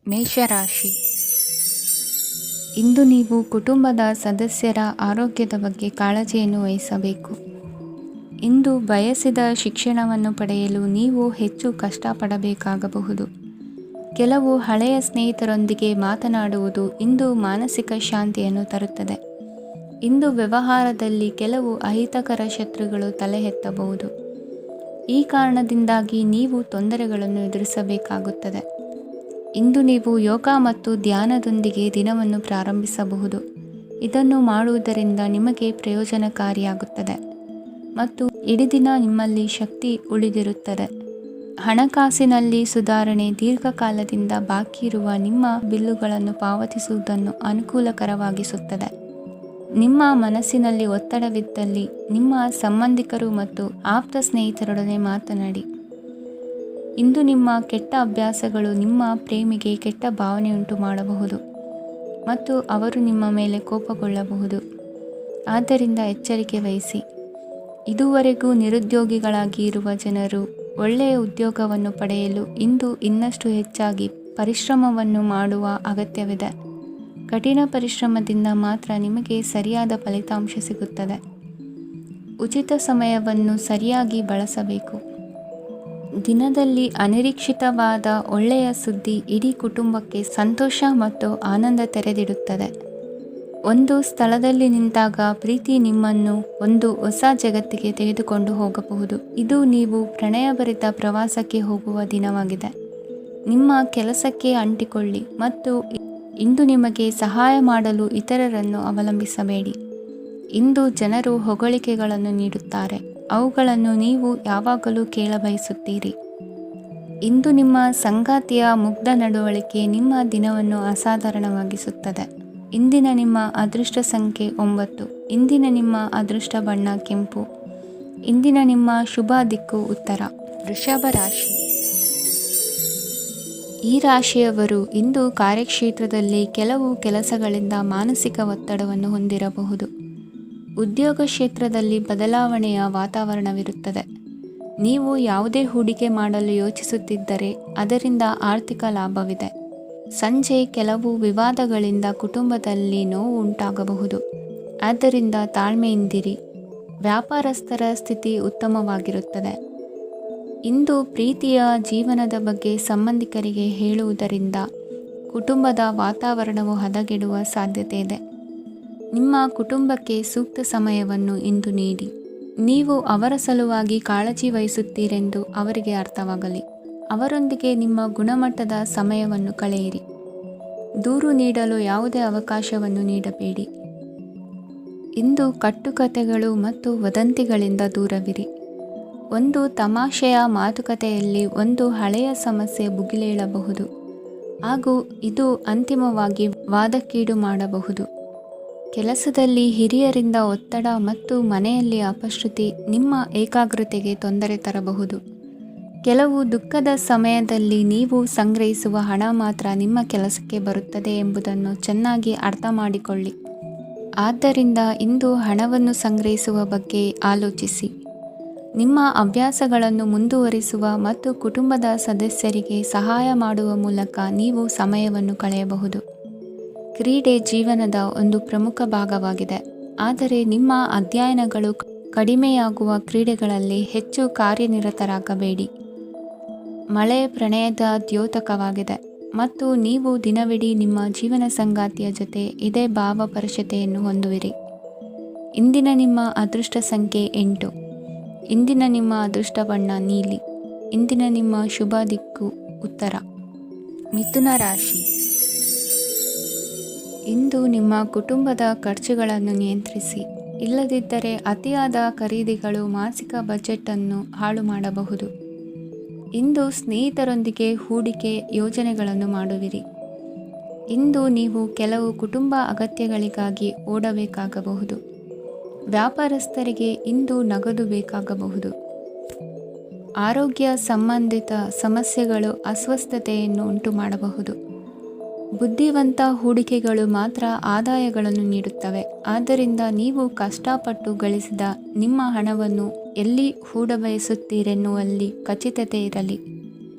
ಮೇಷರಾಶಿ. ಇಂದು ನೀವು ಕುಟುಂಬದ ಸದಸ್ಯರ ಆರೋಗ್ಯದ ಬಗ್ಗೆ ಕಾಳಜಿಯನ್ನು ವಹಿಸಬೇಕು. ಇಂದು ಬಯಸಿದ ಶಿಕ್ಷಣವನ್ನು ಪಡೆಯಲು ನೀವು ಹೆಚ್ಚು ಕಷ್ಟಪಡಬೇಕಾಗಬಹುದು. ಕೆಲವು ಹಳೆಯ ಸ್ನೇಹಿತರೊಂದಿಗೆ ಮಾತನಾಡುವುದು ಇಂದು ಮಾನಸಿಕ ಶಾಂತಿಯನ್ನು ತರುತ್ತದೆ. ಇಂದು ವ್ಯವಹಾರದಲ್ಲಿ ಕೆಲವು ಅಹಿತಕರ ಶತ್ರುಗಳು ತಲೆ ಎತ್ತಬಹುದು. ಈ ಕಾರಣದಿಂದಾಗಿ ನೀವು ತೊಂದರೆಗಳನ್ನು ಎದುರಿಸಬೇಕಾಗುತ್ತದೆ. ಇಂದು ನೀವು ಯೋಗ ಮತ್ತು ಧ್ಯಾನದೊಂದಿಗೆ ದಿನವನ್ನು ಪ್ರಾರಂಭಿಸಬಹುದು. ಇದನ್ನು ಮಾಡುವುದರಿಂದ ನಿಮಗೆ ಪ್ರಯೋಜನಕಾರಿಯಾಗುತ್ತದೆ ಮತ್ತು ಇಡೀ ದಿನ ನಿಮ್ಮಲ್ಲಿ ಶಕ್ತಿ ಉಳಿದಿರುತ್ತದೆ. ಹಣಕಾಸಿನಲ್ಲಿ ಸುಧಾರಣೆ. ದೀರ್ಘಕಾಲದಿಂದ ಬಾಕಿ ಇರುವ ನಿಮ್ಮ ಬಿಲ್ಲುಗಳನ್ನು ಪಾವತಿಸುವುದನ್ನು ಅನುಕೂಲಕರವಾಗಿಸುತ್ತದೆ. ನಿಮ್ಮ ಮನಸ್ಸಿನಲ್ಲಿ ಒತ್ತಡವಿದ್ದಲ್ಲಿ ನಿಮ್ಮ ಸಂಬಂಧಿಕರು ಮತ್ತು ಆಪ್ತ ಸ್ನೇಹಿತರೊಡನೆ ಮಾತನಾಡಿ. ಇಂದು ನಿಮ್ಮ ಕೆಟ್ಟ ಅಭ್ಯಾಸಗಳು ನಿಮ್ಮ ಪ್ರೇಮಿಗೆ ಕೆಟ್ಟ ಭಾವನೆಯುಂಟು ಮಾಡಬಹುದು ಮತ್ತು ಅವರು ನಿಮ್ಮ ಮೇಲೆ ಕೋಪಗೊಳ್ಳಬಹುದು. ಆದ್ದರಿಂದ ಎಚ್ಚರಿಕೆ ವಹಿಸಿ. ಇದುವರೆಗೂ ನಿರುದ್ಯೋಗಿಗಳಾಗಿ ಇರುವ ಜನರು ಒಳ್ಳೆಯ ಉದ್ಯೋಗವನ್ನು ಪಡೆಯಲು ಇಂದು ಇನ್ನಷ್ಟು ಹೆಚ್ಚಾಗಿ ಪರಿಶ್ರಮವನ್ನು ಮಾಡುವ ಅಗತ್ಯವಿದೆ. ಕಠಿಣ ಪರಿಶ್ರಮದಿಂದ ಮಾತ್ರ ನಿಮಗೆ ಸರಿಯಾದ ಫಲಿತಾಂಶ ಸಿಗುತ್ತದೆ. ಉಚಿತ ಸಮಯವನ್ನು ಸರಿಯಾಗಿ ಬಳಸಬೇಕು. ದಿನದಲ್ಲಿ ಅನಿರೀಕ್ಷಿತವಾದ ಒಳ್ಳೆಯ ಸುದ್ದಿ ಇಡೀ ಕುಟುಂಬಕ್ಕೆ ಸಂತೋಷ ಮತ್ತು ಆನಂದ ತೆರೆದಿಡುತ್ತದೆ. ಒಂದು ಸ್ಥಳದಲ್ಲಿ ನಿಂತಾಗ ಪ್ರೀತಿ ನಿಮ್ಮನ್ನು ಒಂದು ಹೊಸ ಜಗತ್ತಿಗೆ ತೆಗೆದುಕೊಂಡು ಹೋಗಬಹುದು. ಇದು ನೀವು ಪ್ರಣಯಭರಿತ ಪ್ರವಾಸಕ್ಕೆ ಹೋಗುವ ದಿನವಾಗಿದೆ. ನಿಮ್ಮ ಕೆಲಸಕ್ಕೆ ಅಂಟಿಕೊಳ್ಳಿ ಮತ್ತು ಇಂದು ನಿಮಗೆ ಸಹಾಯ ಮಾಡಲು ಇತರರನ್ನು ಅವಲಂಬಿಸಬೇಡಿ. ಇಂದು ಜನರು ಹೊಗಳಿಕೆಗಳನ್ನು ನೀಡುತ್ತಾರೆ. ಅವುಗಳನ್ನು ನೀವು ಯಾವಾಗಲೂ ಕೇಳಬಯಸುತ್ತೀರಿ. ಇಂದು ನಿಮ್ಮ ಸಂಗಾತಿಯ ಮುಗ್ಧ ನಡವಳಿಕೆ ನಿಮ್ಮ ದಿನವನ್ನು ಅಸಾಧಾರಣವಾಗಿಸುತ್ತದೆ. ಇಂದಿನ ನಿಮ್ಮ ಅದೃಷ್ಟ ಸಂಖ್ಯೆ 9. ಇಂದಿನ ನಿಮ್ಮ ಅದೃಷ್ಟ ಬಣ್ಣ ಕೆಂಪು. ಇಂದಿನ ನಿಮ್ಮ ಶುಭ ದಿಕ್ಕು ಉತ್ತರ. ವೃಷಭ ರಾಶಿ. ಈ ರಾಶಿಯವರು ಇಂದು ಕಾರ್ಯಕ್ಷೇತ್ರದಲ್ಲಿ ಕೆಲವು ಕೆಲಸಗಳಿಂದ ಮಾನಸಿಕ ಒತ್ತಡವನ್ನು ಹೊಂದಿರಬಹುದು. ಉದ್ಯೋಗ ಕ್ಷೇತ್ರದಲ್ಲಿ ಬದಲಾವಣೆಯ ವಾತಾವರಣವಿರುತ್ತದೆ. ನೀವು ಯಾವುದೇ ಹೂಡಿಕೆ ಮಾಡಲು ಯೋಚಿಸುತ್ತಿದ್ದರೆ ಅದರಿಂದ ಆರ್ಥಿಕ ಲಾಭವಿದೆ. ಸಂಜೆ ಕೆಲವು ವಿವಾದಗಳಿಂದ ಕುಟುಂಬದಲ್ಲಿ ನೋವು ಉಂಟಾಗಬಹುದು. ಆದ್ದರಿಂದ ತಾಳ್ಮೆಯಿಂದಿರಿ. ವ್ಯಾಪಾರಸ್ಥರ ಸ್ಥಿತಿ ಉತ್ತಮವಾಗಿರುತ್ತದೆ. ಇಂದು ಪ್ರೀತಿಯ ಜೀವನದ ಬಗ್ಗೆ ಸಂಬಂಧಿಕರಿಗೆ ಹೇಳುವುದರಿಂದ ಕುಟುಂಬದ ವಾತಾವರಣವು ಹದಗೆಡುವ ಸಾಧ್ಯತೆ ಇದೆ. ನಿಮ್ಮ ಕುಟುಂಬಕ್ಕೆ ಸೂಕ್ತ ಸಮಯವನ್ನು ಇಂದು ನೀಡಿ. ನೀವು ಅವರ ಸಲುವಾಗಿ ಕಾಳಜಿ ವಹಿಸುತ್ತೀರೆಂದು ಅವರಿಗೆ ಅರ್ಥವಾಗಲಿ. ಅವರೊಂದಿಗೆ ನಿಮ್ಮ ಗುಣಮಟ್ಟದ ಸಮಯವನ್ನು ಕಳೆಯಿರಿ. ದೂರು ನೀಡಲು ಯಾವುದೇ ಅವಕಾಶವನ್ನು ನೀಡಬೇಡಿ. ಇಂದು ಕಟ್ಟುಕತೆಗಳು ಮತ್ತು ವದಂತಿಗಳಿಂದ ದೂರವಿರಿ. ಒಂದು ತಮಾಷೆಯ ಮಾತುಕತೆಯಲ್ಲಿ ಒಂದು ಹಳೆಯ ಸಮಸ್ಯೆ ಭುಗಿಲೇಳಬಹುದು ಹಾಗೂ ಇದು ಅಂತಿಮವಾಗಿ ವಾದಕ್ಕೀಡು ಮಾಡಬಹುದು. ಕೆಲಸದಲ್ಲಿ ಹಿರಿಯರಿಂದ ಒತ್ತಡ ಮತ್ತು ಮನೆಯಲ್ಲಿ ಅಪಶ್ರುತಿ ನಿಮ್ಮ ಏಕಾಗ್ರತೆಗೆ ತೊಂದರೆ ತರಬಹುದು. ಕೆಲವು ದುಃಖದ ಸಮಯದಲ್ಲಿ ನೀವು ಸಂಗ್ರಹಿಸುವ ಹಣ ಮಾತ್ರ ನಿಮ್ಮ ಕೆಲಸಕ್ಕೆ ಬರುತ್ತದೆ ಎಂಬುದನ್ನು ಚೆನ್ನಾಗಿ ಅರ್ಥ ಮಾಡಿಕೊಳ್ಳಿ. ಆದ್ದರಿಂದ ಇಂದು ಹಣವನ್ನು ಸಂಗ್ರಹಿಸುವ ಬಗ್ಗೆ ಆಲೋಚಿಸಿ. ನಿಮ್ಮ ಅಭ್ಯಾಸಗಳನ್ನು ಮುಂದುವರಿಸುವ ಮತ್ತು ಕುಟುಂಬದ ಸದಸ್ಯರಿಗೆ ಸಹಾಯ ಮಾಡುವ ಮೂಲಕ ನೀವು ಸಮಯವನ್ನು ಕಳೆಯಬಹುದು. ಕ್ರೀಡೆ ಜೀವನದ ಒಂದು ಪ್ರಮುಖ ಭಾಗವಾಗಿದೆ. ಆದರೆ ನಿಮ್ಮ ಅಧ್ಯಯನಗಳು ಕಡಿಮೆಯಾಗುವ ಕ್ರೀಡೆಗಳಲ್ಲಿ ಹೆಚ್ಚು ಕಾರ್ಯನಿರತರಾಗಬೇಡಿ. ಮಳೆ ಪ್ರಣಯದ ದ್ಯೋತಕವಾಗಿದೆ ಮತ್ತು ನೀವು ದಿನವಿಡೀ ನಿಮ್ಮ ಜೀವನ ಸಂಗಾತಿಯ ಜೊತೆ ಇದೇ ಭಾವಪರಶತೆಯನ್ನು ಹೊಂದುವಿರಿ. ಇಂದಿನ ನಿಮ್ಮ ಅದೃಷ್ಟ ಸಂಖ್ಯೆ 8. ಇಂದಿನ ನಿಮ್ಮ ಅದೃಷ್ಟ ಬಣ್ಣ ನೀಲಿ. ಇಂದಿನ ನಿಮ್ಮ ಶುಭ ದಿಕ್ಕು ಉತ್ತರ. ಮಿಥುನ ರಾಶಿ. ಇಂದು ನಿಮ್ಮ ಕುಟುಂಬದ ಖರ್ಚುಗಳನ್ನು ನಿಯಂತ್ರಿಸಿ. ಇಲ್ಲದಿದ್ದರೆ ಅತಿಯಾದ ಖರೀದಿಗಳು ಮಾಸಿಕ ಬಜೆಟನ್ನು ಹಾಳು ಮಾಡಬಹುದು. ಇಂದು ಸ್ನೇಹಿತರೊಂದಿಗೆ ಹೂಡಿಕೆ ಯೋಜನೆಗಳನ್ನು ಮಾಡುವಿರಿ. ಇಂದು ನೀವು ಕೆಲವು ಕುಟುಂಬ ಅಗತ್ಯಗಳಿಗಾಗಿ ಓಡಬೇಕಾಗಬಹುದು. ವ್ಯಾಪಾರಸ್ಥರಿಗೆ ಇಂದು ನಗದು ಬೇಕಾಗಬಹುದು. ಆರೋಗ್ಯ ಸಂಬಂಧಿತ ಸಮಸ್ಯೆಗಳು ಅಸ್ವಸ್ಥತೆಯನ್ನು ಉಂಟು ಮಾಡಬಹುದು. ಬುದ್ಧಿವಂತ ಹೂಡಿಕೆಗಳು ಮಾತ್ರ ಆದಾಯಗಳನ್ನು ನೀಡುತ್ತವೆ. ಆದ್ದರಿಂದ ನೀವು ಕಷ್ಟಪಟ್ಟು ಗಳಿಸಿದ ನಿಮ್ಮ ಹಣವನ್ನು ಎಲ್ಲಿ ಹೂಡಬಯಸುತ್ತೀರೆನ್ನುವಲ್ಲಿ ಖಚಿತತೆ ಇರಲಿ.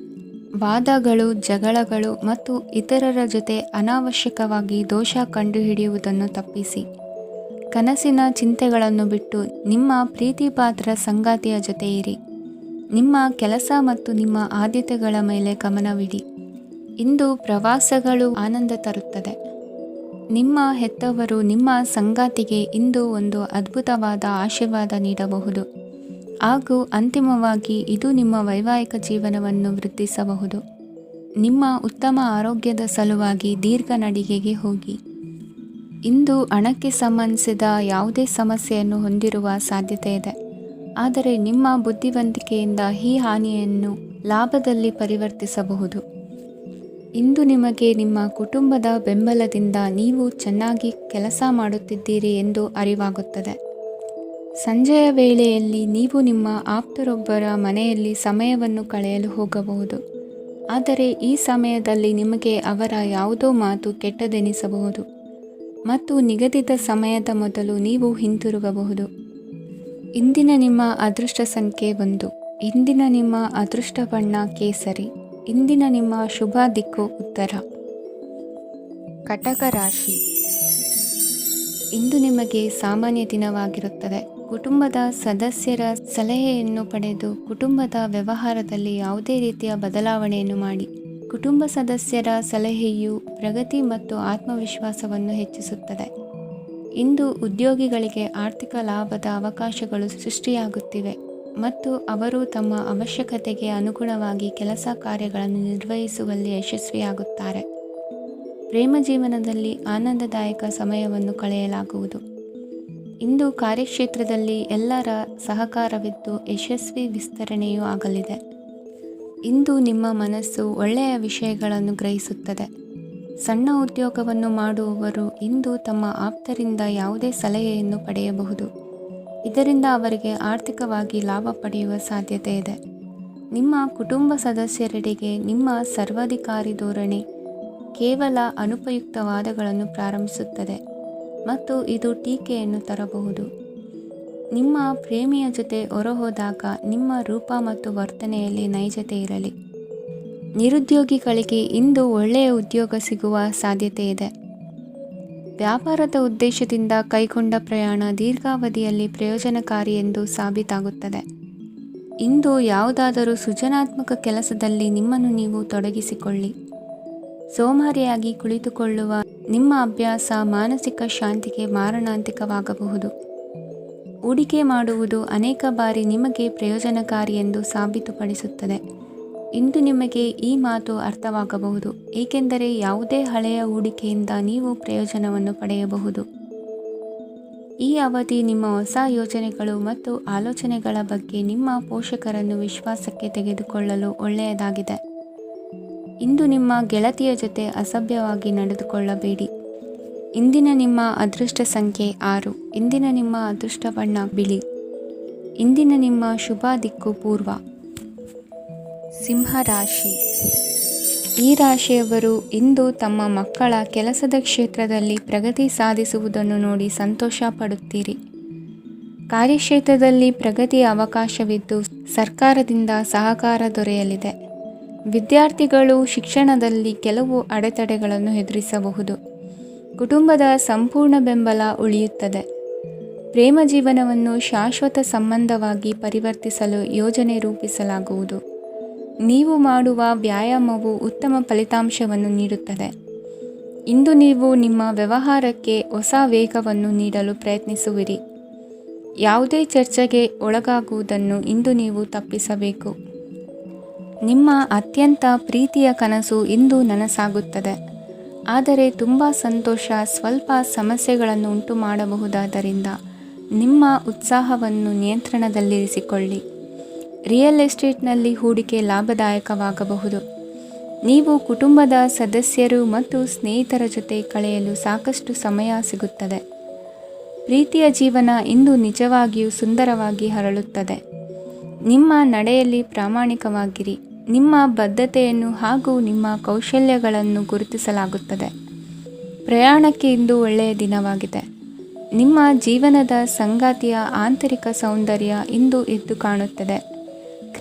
ವಾದಗಳು, ಜಗಳಗಳು ಮತ್ತು ಇತರರ ಜೊತೆ ಅನಾವಶ್ಯಕವಾಗಿ ದೋಷ ಕಂಡುಹಿಡಿಯುವುದನ್ನು ತಪ್ಪಿಸಿ ಕನಸಿನ ಚಿಂತೆಗಳನ್ನು ಬಿಟ್ಟು ನಿಮ್ಮ ಪ್ರೀತಿಪಾತ್ರ ಸಂಗಾತಿಯ ಜೊತೆ ಇರಿ. ನಿಮ್ಮ ಕೆಲಸ ಮತ್ತು ನಿಮ್ಮ ಆದ್ಯತೆಗಳ ಮೇಲೆ ಗಮನವಿಡಿ. ಇಂದು ಪ್ರವಾಸಗಳು ಆನಂದ ತರುತ್ತದೆ. ನಿಮ್ಮ ಹೆತ್ತವರು ನಿಮ್ಮ ಸಂಗಾತಿಗೆ ಇಂದು ಒಂದು ಅದ್ಭುತವಾದ ಆಶೀರ್ವಾದ ನೀಡಬಹುದು ಹಾಗೂ ಅಂತಿಮವಾಗಿ ಇದು ನಿಮ್ಮ ವೈವಾಹಿಕ ಜೀವನವನ್ನು ವೃದ್ಧಿಸಬಹುದು. ನಿಮ್ಮ ಉತ್ತಮ ಆರೋಗ್ಯದ ಸಲುವಾಗಿ ದೀರ್ಘ ನಡಿಗೆಗೆ ಹೋಗಿ. ಇಂದು ಹಣಕ್ಕೆ ಸಂಬಂಧಿಸಿದ ಯಾವುದೇ ಸಮಸ್ಯೆಯನ್ನು ಹೊಂದಿರುವ ಸಾಧ್ಯತೆ ಇದೆ, ಆದರೆ ನಿಮ್ಮ ಬುದ್ಧಿವಂತಿಕೆಯಿಂದ ಈ ಹಾನಿಯನ್ನು ಲಾಭದಲ್ಲಿ ಪರಿವರ್ತಿಸಬಹುದು. ಇಂದು ನಿಮಗೆ ನಿಮ್ಮ ಕುಟುಂಬದ ಬೆಂಬಲದಿಂದ ನೀವು ಚೆನ್ನಾಗಿ ಕೆಲಸ ಮಾಡುತ್ತಿದ್ದೀರಿ ಎಂದು ಅರಿವಾಗುತ್ತದೆ. ಸಂಜೆಯ ವೇಳೆಯಲ್ಲಿ ನೀವು ನಿಮ್ಮ ಆಪ್ತರೊಬ್ಬರ ಮನೆಯಲ್ಲಿ ಸಮಯವನ್ನು ಕಳೆಯಲು ಹೋಗಬಹುದು, ಆದರೆ ಈ ಸಮಯದಲ್ಲಿ ನಿಮಗೆ ಅವರ ಯಾವುದೋ ಮಾತು ಕೆಟ್ಟದೆನಿಸಬಹುದು ಮತ್ತು ನಿಗದಿತ ಸಮಯದ ಮೊದಲು ನೀವು ಹಿಂತಿರುಗಬಹುದು. ಇಂದಿನ ನಿಮ್ಮ ಅದೃಷ್ಟ ಸಂಖ್ಯೆ 1. ಇಂದಿನ ನಿಮ್ಮ ಅದೃಷ್ಟ ಬಣ್ಣ ಕೇಸರಿ. ಇಂದಿನ ನಿಮ್ಮ ಶುಭ ದಿಕ್ಕು ಉತ್ತರ. ಕಟಕ ರಾಶಿ. ಇಂದು ನಿಮಗೆ ಸಾಮಾನ್ಯ ದಿನವಾಗಿರುತ್ತದೆ. ಕುಟುಂಬದ ಸದಸ್ಯರ ಸಲಹೆಯನ್ನು ಪಡೆದು ಕುಟುಂಬದ ವ್ಯವಹಾರದಲ್ಲಿ ಯಾವುದೇ ರೀತಿಯ ಬದಲಾವಣೆಯನ್ನು ಮಾಡಿ. ಕುಟುಂಬ ಸದಸ್ಯರ ಸಲಹೆಯು ಪ್ರಗತಿ ಮತ್ತು ಆತ್ಮವಿಶ್ವಾಸವನ್ನು ಹೆಚ್ಚಿಸುತ್ತದೆ. ಇಂದು ಉದ್ಯೋಗಿಗಳಿಗೆ ಆರ್ಥಿಕ ಲಾಭದ ಅವಕಾಶಗಳು ಸೃಷ್ಟಿಯಾಗುತ್ತಿವೆ ಮತ್ತು ಅವರು ತಮ್ಮ ಅವಶ್ಯಕತೆಗೆ ಅನುಗುಣವಾಗಿ ಕೆಲಸ ಕಾರ್ಯಗಳನ್ನು ನಿರ್ವಹಿಸುವಲ್ಲಿ ಯಶಸ್ವಿಯಾಗುತ್ತಾರೆ. ಪ್ರೇಮ ಜೀವನದಲ್ಲಿ ಆನಂದದಾಯಕ ಸಮಯವನ್ನು ಕಳೆಯಲಾಗುವುದು. ಇಂದು ಕಾರ್ಯಕ್ಷೇತ್ರದಲ್ಲಿ ಎಲ್ಲರ ಸಹಕಾರವಿದ್ದು ಯಶಸ್ವಿ ವಿಸ್ತರಣೆಯೂ ಆಗಲಿದೆ. ಇಂದು ನಿಮ್ಮ ಮನಸ್ಸು ಒಳ್ಳೆಯ ವಿಷಯಗಳನ್ನು ಗ್ರಹಿಸುತ್ತದೆ. ಸಣ್ಣ ಉದ್ಯೋಗವನ್ನು ಮಾಡುವವರು ಇಂದು ತಮ್ಮ ಆಪ್ತರಿಂದ ಯಾವುದೇ ಸಲಹೆಯನ್ನು ಪಡೆಯಬಹುದು. ಇದರಿಂದ ಅವರಿಗೆ ಆರ್ಥಿಕವಾಗಿ ಲಾಭ ಪಡೆಯುವ ಸಾಧ್ಯತೆ ಇದೆ. ನಿಮ್ಮ ಕುಟುಂಬ ಸದಸ್ಯರೆಡೆಗೆ ನಿಮ್ಮ ಸರ್ವಾಧಿಕಾರಿ ಧೋರಣೆ ಕೇವಲ ಅನುಪಯುಕ್ತ ವಾದಗಳನ್ನು ಪ್ರಾರಂಭಿಸುತ್ತದೆ ಮತ್ತು ಇದು ಟೀಕೆಯನ್ನು ತರಬಹುದು. ನಿಮ್ಮ ಪ್ರೇಮಿಯ ಜೊತೆ ಹೊರಹೋದಾಗ ನಿಮ್ಮ ರೂಪ ಮತ್ತು ವರ್ತನೆಯಲ್ಲಿ ನೈಜತೆ ಇರಲಿ. ನಿರುದ್ಯೋಗಿಗಳಿಗೆ ಇಂದು ಒಳ್ಳೆಯ ಉದ್ಯೋಗ ಸಿಗುವ ಸಾಧ್ಯತೆ ಇದೆ. ವ್ಯಾಪಾರದ ಉದ್ದೇಶದಿಂದ ಕೈಗೊಂಡ ಪ್ರಯಾಣ ದೀರ್ಘಾವಧಿಯಲ್ಲಿ ಪ್ರಯೋಜನಕಾರಿ ಎಂದು ಸಾಬೀತಾಗುತ್ತದೆ. ಇಂದು ಯಾವುದಾದರೂ ಸೃಜನಾತ್ಮಕ ಕೆಲಸದಲ್ಲಿ ನಿಮ್ಮನ್ನು ನೀವು ತೊಡಗಿಸಿಕೊಳ್ಳಿ. ಸೋಮಾರಿಯಾಗಿ ಕುಳಿತುಕೊಳ್ಳುವ ನಿಮ್ಮ ಅಭ್ಯಾಸ ಮಾನಸಿಕ ಶಾಂತಿಗೆ ಮಾರಣಾಂತಿಕವಾಗಬಹುದು. ಹೂಡಿಕೆ ಮಾಡುವುದು ಅನೇಕ ಬಾರಿ ನಿಮಗೆ ಪ್ರಯೋಜನಕಾರಿ ಎಂದು ಸಾಬೀತುಪಡಿಸುತ್ತದೆ. ಇಂದು ನಿಮಗೆ ಈ ಮಾತು ಅರ್ಥವಾಗಬಹುದು, ಏಕೆಂದರೆ ಯಾವುದೇ ಹಳೆಯ ಹೂಡಿಕೆಯಿಂದ ನೀವು ಪ್ರಯೋಜನವನ್ನು ಪಡೆಯಬಹುದು. ಈ ಅವಧಿ ನಿಮ್ಮ ಹೊಸ ಯೋಜನೆಗಳು ಮತ್ತು ಆಲೋಚನೆಗಳ ಬಗ್ಗೆ ನಿಮ್ಮ ಪೋಷಕರನ್ನು ವಿಶ್ವಾಸಕ್ಕೆ ತೆಗೆದುಕೊಳ್ಳಲು ಒಳ್ಳೆಯದಾಗಿದೆ. ಇಂದು ನಿಮ್ಮ ಗೆಳತಿಯ ಜೊತೆ ಅಸಭ್ಯವಾಗಿ ನಡೆದುಕೊಳ್ಳಬೇಡಿ. ಇಂದಿನ ನಿಮ್ಮ ಅದೃಷ್ಟ ಸಂಖ್ಯೆ 6. ಇಂದಿನ ನಿಮ್ಮ ಅದೃಷ್ಟ ಬಣ್ಣ ಬಿಳಿ. ಇಂದಿನ ನಿಮ್ಮ ಶುಭ ದಿಕ್ಕು ಪೂರ್ವ. ಸಿಂಹರಾಶಿ. ಈ ರಾಶಿಯವರು ಇಂದು ತಮ್ಮ ಮಕ್ಕಳ ಕೆಲಸದ ಕ್ಷೇತ್ರದಲ್ಲಿ ಪ್ರಗತಿ ಸಾಧಿಸುವುದನ್ನು ನೋಡಿ ಸಂತೋಷ ಪಡುತ್ತೀರಿ. ಕಾರ್ಯಕ್ಷೇತ್ರದಲ್ಲಿ ಪ್ರಗತಿಯ ಅವಕಾಶವಿದ್ದು ಸರ್ಕಾರದಿಂದ ಸಹಕಾರ ದೊರೆಯಲಿದೆ. ವಿದ್ಯಾರ್ಥಿಗಳು ಶಿಕ್ಷಣದಲ್ಲಿ ಕೆಲವು ಅಡೆತಡೆಗಳನ್ನು ಎದುರಿಸಬಹುದು. ಕುಟುಂಬದ ಸಂಪೂರ್ಣ ಬೆಂಬಲ ಉಳಿಯುತ್ತದೆ. ಪ್ರೇಮ ಜೀವನವನ್ನು ಶಾಶ್ವತ ಸಂಬಂಧವಾಗಿ ಪರಿವರ್ತಿಸಲು ಯೋಜನೆ ರೂಪಿಸಲಾಗುವುದು. ನೀವು ಮಾಡುವ ವ್ಯಾಯಾಮವು ಉತ್ತಮ ಫಲಿತಾಂಶವನ್ನು ನೀಡುತ್ತದೆ. ಇಂದು ನೀವು ನಿಮ್ಮ ವ್ಯವಹಾರಕ್ಕೆ ಹೊಸ ವೇಗವನ್ನು ನೀಡಲು ಪ್ರಯತ್ನಿಸುವಿರಿ. ಯಾವುದೇ ಚರ್ಚೆಗೆ ಒಳಗಾಗುವುದನ್ನು ಇಂದು ನೀವು ತಪ್ಪಿಸಬೇಕು. ನಿಮ್ಮ ಅತ್ಯಂತ ಪ್ರೀತಿಯ ಕನಸು ಇಂದು ನನಸಾಗುತ್ತದೆ, ಆದರೆ ತುಂಬ ಸಂತೋಷ ಸ್ವಲ್ಪ ಸಮಸ್ಯೆಗಳನ್ನು ಉಂಟು ಮಾಡಬಹುದಾದ್ದರಿಂದ ನಿಮ್ಮ ಉತ್ಸಾಹವನ್ನು ನಿಯಂತ್ರಣದಲ್ಲಿರಿಸಿಕೊಳ್ಳಿ. ರಿಯಲ್ ಎಸ್ಟೇಟ್ನಲ್ಲಿ ಹೂಡಿಕೆ ಲಾಭದಾಯಕವಾಗಬಹುದು. ನೀವು ಕುಟುಂಬದ ಸದಸ್ಯರು ಮತ್ತು ಸ್ನೇಹಿತರ ಜೊತೆ ಕಳೆಯಲು ಸಾಕಷ್ಟು ಸಮಯ ಸಿಗುತ್ತದೆ. ಪ್ರೀತಿಯ ಜೀವನ ಇಂದು ನಿಜವಾಗಿಯೂ ಸುಂದರವಾಗಿ ಹರಳುತ್ತದೆ. ನಿಮ್ಮ ನಡೆಯಲ್ಲಿ ಪ್ರಾಮಾಣಿಕವಾಗಿರಿ. ನಿಮ್ಮ ಬದ್ಧತೆಯನ್ನು ಹಾಗೂ ನಿಮ್ಮ ಕೌಶಲ್ಯಗಳನ್ನು ಗುರುತಿಸಲಾಗುತ್ತದೆ. ಪ್ರಯಾಣಕ್ಕೆ ಇಂದು ಒಳ್ಳೆಯ ದಿನವಾಗಿದೆ. ನಿಮ್ಮ ಜೀವನದ ಸಂಗಾತಿಯ ಆಂತರಿಕ ಸೌಂದರ್ಯ ಇಂದು ಎದ್ದು ಕಾಣುತ್ತದೆ.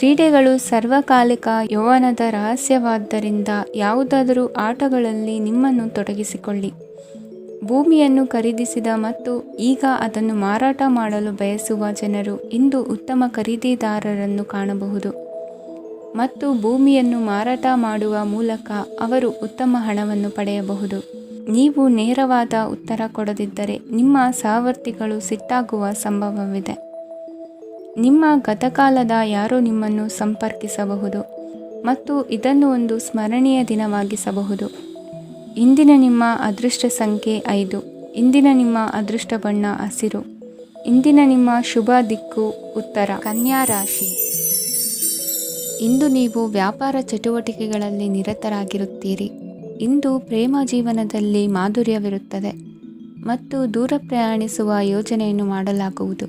ಕ್ರೀಡೆಗಳು ಸರ್ವಕಾಲಿಕ ಯೌವನದ ರಹಸ್ಯವಾದ್ದರಿಂದ ಯಾವುದಾದರೂ ಆಟಗಳಲ್ಲಿ ನಿಮ್ಮನ್ನು ತೊಡಗಿಸಿಕೊಳ್ಳಿ. ಭೂಮಿಯನ್ನು ಖರೀದಿಸಿದ ಮತ್ತು ಈಗ ಅದನ್ನು ಮಾರಾಟ ಮಾಡಲು ಬಯಸುವ ಜನರು ಇಂದು ಉತ್ತಮ ಖರೀದಿದಾರರನ್ನು ಕಾಣಬಹುದು ಮತ್ತು ಭೂಮಿಯನ್ನು ಮಾರಾಟ ಮಾಡುವ ಮೂಲಕ ಅವರು ಉತ್ತಮ ಹಣವನ್ನು ಪಡೆಯಬಹುದು. ನೀವು ನೇರವಾದ ಉತ್ತರ ಕೊಡದಿದ್ದರೆ ನಿಮ್ಮ ಸಹವರ್ತಿಗಳು ಸಿಟ್ಟಾಗುವ ಸಂಭವವಿದೆ. ನಿಮ್ಮ ಗತಕಾಲದ ಯಾರೋ ನಿಮ್ಮನ್ನು ಸಂಪರ್ಕಿಸಬಹುದು ಮತ್ತು ಇದನ್ನು ಒಂದು ಸ್ಮರಣೀಯ ದಿನವಾಗಿಸಬಹುದು. ಇಂದಿನ ನಿಮ್ಮ ಅದೃಷ್ಟ ಸಂಖ್ಯೆ 5. ಇಂದಿನ ನಿಮ್ಮ ಅದೃಷ್ಟ ಬಣ್ಣ ಹಸಿರು. ಇಂದಿನ ನಿಮ್ಮ ಶುಭ ದಿಕ್ಕು ಉತ್ತರ. ಕನ್ಯಾ ರಾಶಿ. ಇಂದು ನೀವು ವ್ಯಾಪಾರ ಚಟುವಟಿಕೆಗಳಲ್ಲಿ ನಿರತರಾಗಿರುತ್ತೀರಿ. ಇಂದು ಪ್ರೇಮ ಜೀವನದಲ್ಲಿ ಮಾಧುರ್ಯವಿರುತ್ತದೆ ಮತ್ತು ದೂರ ಪ್ರಯಾಣಿಸುವ ಯೋಜನೆಯನ್ನು ಮಾಡಲಾಗುವುದು.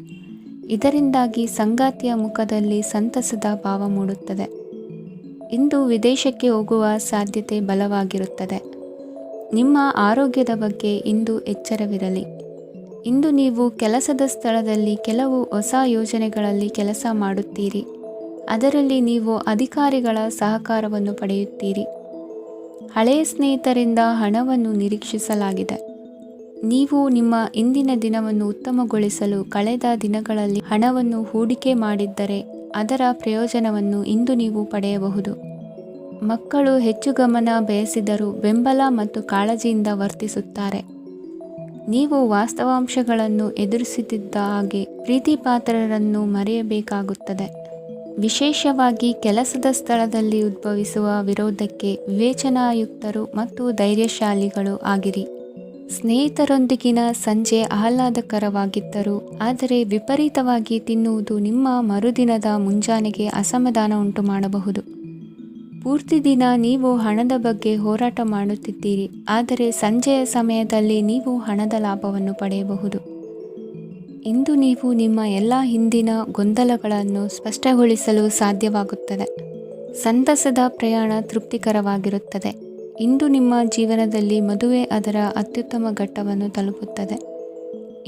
ಇದರಿಂದಾಗಿ ಸಂಗಾತಿಯ ಮುಖದಲ್ಲಿ ಸಂತಸದ ಭಾವ ಮೂಡುತ್ತದೆ. ಇಂದು ವಿದೇಶಕ್ಕೆ ಹೋಗುವ ಸಾಧ್ಯತೆ ಬಲವಾಗಿರುತ್ತದೆ. ನಿಮ್ಮ ಆರೋಗ್ಯದ ಬಗ್ಗೆ ಇಂದು ಎಚ್ಚರವಿರಲಿ. ಇಂದು ನೀವು ಕೆಲಸದ ಸ್ಥಳದಲ್ಲಿ ಕೆಲವು ಹೊಸ ಯೋಜನೆಗಳಲ್ಲಿ ಕೆಲಸ ಮಾಡುತ್ತೀರಿ. ಅದರಲ್ಲಿ ನೀವು ಅಧಿಕಾರಿಗಳ ಸಹಕಾರವನ್ನು ಪಡೆಯುತ್ತೀರಿ. ಹಳೆಯ ಸ್ನೇಹಿತರಿಂದ ಹಣವನ್ನು ನಿರೀಕ್ಷಿಸಲಾಗಿದೆ. ನೀವು ನಿಮ್ಮ ಇಂದಿನ ದಿನವನ್ನು ಉತ್ತಮಗೊಳಿಸಲು ಕಳೆದ ದಿನಗಳಲ್ಲಿ ಹಣವನ್ನು ಹೂಡಿಕೆ ಮಾಡಿದ್ದರೆ ಅದರ ಪ್ರಯೋಜನವನ್ನು ಇಂದು ನೀವು ಪಡೆಯಬಹುದು. ಮಕ್ಕಳು ಹೆಚ್ಚು ಗಮನ ಬಯಸಿದರೂ ಬೆಂಬಲ ಮತ್ತು ಕಾಳಜಿಯಿಂದ ವರ್ತಿಸುತ್ತಾರೆ. ನೀವು ವಾಸ್ತವಾಂಶಗಳನ್ನು ಎದುರಿಸುತ್ತಿದ್ದ ಹಾಗೆ ಪ್ರೀತಿಪಾತ್ರರನ್ನು ಮರೆಯಬೇಕಾಗುತ್ತದೆ. ವಿಶೇಷವಾಗಿ ಕೆಲಸದ ಸ್ಥಳದಲ್ಲಿ ಉದ್ಭವಿಸುವ ವಿರೋಧಕ್ಕೆ ವಿವೇಚನಾಯುಕ್ತರು ಮತ್ತು ಧೈರ್ಯಶಾಲಿಗಳು ಆಗಿರಿ. ಸ್ನೇಹಿತರೊಂದಿಗಿನ ಸಂಜೆ ಆಹ್ಲಾದಕರವಾಗಿದ್ದರೂ ಆದರೆ ವಿಪರೀತವಾಗಿ ತಿನ್ನುವುದು ನಿಮ್ಮ ಮರುದಿನದ ಮುಂಜಾನೆಗೆ ಅಸಮಾಧಾನ ಉಂಟು ಮಾಡಬಹುದು. ಪೂರ್ತಿ ದಿನ ನೀವು ಹಣದ ಬಗ್ಗೆ ಹೋರಾಟ ಮಾಡುತ್ತಿದ್ದೀರಿ, ಆದರೆ ಸಂಜೆಯ ಸಮಯದಲ್ಲಿ ನೀವು ಹಣದ ಲಾಭವನ್ನು ಪಡೆಯಬಹುದು. ಇಂದು ನೀವು ನಿಮ್ಮ ಎಲ್ಲ ಹಿಂದಿನ ಗೊಂದಲಗಳನ್ನು ಸ್ಪಷ್ಟಗೊಳಿಸಲು ಸಾಧ್ಯವಾಗುತ್ತದೆ. ಸಂತಸದ ಪ್ರಯಾಣ ತೃಪ್ತಿಕರವಾಗಿರುತ್ತದೆ. ಇಂದು ನಿಮ್ಮ ಜೀವನದಲ್ಲಿ ಮದುವೆ ಅದರ ಅತ್ಯುತ್ತಮ ಘಟ್ಟವನ್ನು ತಲುಪುತ್ತದೆ.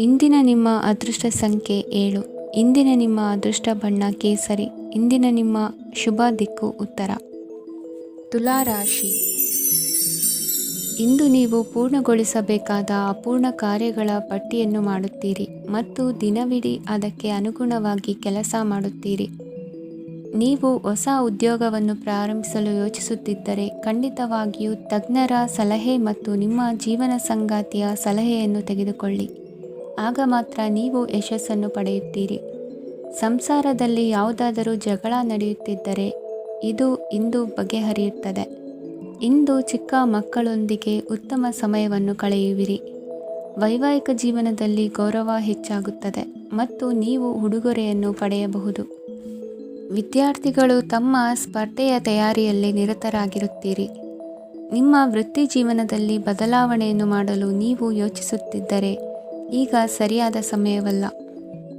ಇಂದಿನ ನಿಮ್ಮ ಅದೃಷ್ಟ ಸಂಖ್ಯೆ 7. ಇಂದಿನ ನಿಮ್ಮ ಅದೃಷ್ಟ ಬಣ್ಣ ಕೇಸರಿ. ಇಂದಿನ ನಿಮ್ಮ ಶುಭ ದಿಕ್ಕು ಉತ್ತರ. ತುಲಾ ರಾಶಿ. ಇಂದು ನೀವು ಪೂರ್ಣಗೊಳಿಸಬೇಕಾದ ಅಪೂರ್ಣ ಕಾರ್ಯಗಳ ಪಟ್ಟಿಯನ್ನು ಮಾಡುತ್ತೀರಿ ಮತ್ತು ದಿನವಿಡೀ ಅದಕ್ಕೆ ಅನುಗುಣವಾಗಿ ಕೆಲಸ ಮಾಡುತ್ತೀರಿ. ನೀವು ಹೊಸ ಉದ್ಯೋಗವನ್ನು ಪ್ರಾರಂಭಿಸಲು ಯೋಚಿಸುತ್ತಿದ್ದರೆ ಖಂಡಿತವಾಗಿಯೂ ತಜ್ಞರ ಸಲಹೆ ಮತ್ತು ನಿಮ್ಮ ಜೀವನ ಸಂಗಾತಿಯ ಸಲಹೆಯನ್ನು ತೆಗೆದುಕೊಳ್ಳಿ. ಆಗ ಮಾತ್ರ ನೀವು ಯಶಸ್ಸನ್ನು ಪಡೆಯುತ್ತೀರಿ. ಸಂಸಾರದಲ್ಲಿ ಯಾವುದಾದರೂ ಜಗಳ ನಡೆಯುತ್ತಿದ್ದರೆ ಇದು ಇಂದು ಬಗೆಹರಿಯುತ್ತದೆ. ಇಂದು ಚಿಕ್ಕ ಮಕ್ಕಳೊಂದಿಗೆ ಉತ್ತಮ ಸಮಯವನ್ನು ಕಳೆಯುವಿರಿ. ವೈವಾಹಿಕ ಜೀವನದಲ್ಲಿ ಗೌರವ ಹೆಚ್ಚಾಗುತ್ತದೆ ಮತ್ತು ನೀವು ಉಡುಗೊರೆಯನ್ನು ಪಡೆಯಬಹುದು. ವಿದ್ಯಾರ್ಥಿಗಳು ತಮ್ಮ ಸ್ಪರ್ಧೆಯ ತಯಾರಿಯಲ್ಲಿ ನಿರತರಾಗಿರುತ್ತೀರಿ. ನಿಮ್ಮ ವೃತ್ತಿ ಜೀವನದಲ್ಲಿ ಬದಲಾವಣೆಯನ್ನು ಮಾಡಲು ನೀವು ಯೋಚಿಸುತ್ತಿದ್ದರೆ ಈಗ ಸರಿಯಾದ ಸಮಯವಲ್ಲ.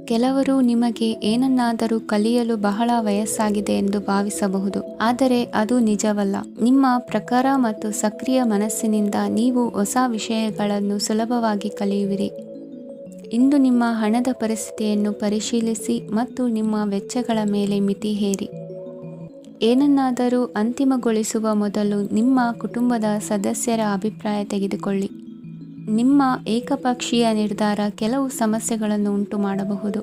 ಕೆಲವರು ನಿಮಗೆ ಏನನ್ನಾದರೂ ಕಲಿಯಲು ಬಹಳ ವಯಸ್ಸಾಗಿದೆ ಎಂದು ಭಾವಿಸಬಹುದು, ಆದರೆ ಅದು ನಿಜವಲ್ಲ. ನಿಮ್ಮ ಪ್ರಖರ ಮತ್ತು ಸಕ್ರಿಯ ಮನಸ್ಸಿನಿಂದ ನೀವು ಹೊಸ ವಿಷಯಗಳನ್ನು ಸುಲಭವಾಗಿ ಕಲಿಯುವಿರಿ. ಇಂದು ನಿಮ್ಮ ಹಣದ ಪರಿಸ್ಥಿತಿಯನ್ನು ಪರಿಶೀಲಿಸಿ ಮತ್ತು ನಿಮ್ಮ ವೆಚ್ಚಗಳ ಮೇಲೆ ಮಿತಿ ಹೇರಿ. ಏನನ್ನಾದರೂ ಅಂತಿಮಗೊಳಿಸುವ ಮೊದಲು ನಿಮ್ಮ ಕುಟುಂಬದ ಸದಸ್ಯರ ಅಭಿಪ್ರಾಯ ತೆಗೆದುಕೊಳ್ಳಿ. ನಿಮ್ಮ ಏಕಪಕ್ಷೀಯ ನಿರ್ಧಾರ ಕೆಲವು ಸಮಸ್ಯೆಗಳನ್ನು ಉಂಟು ಮಾಡಬಹುದು.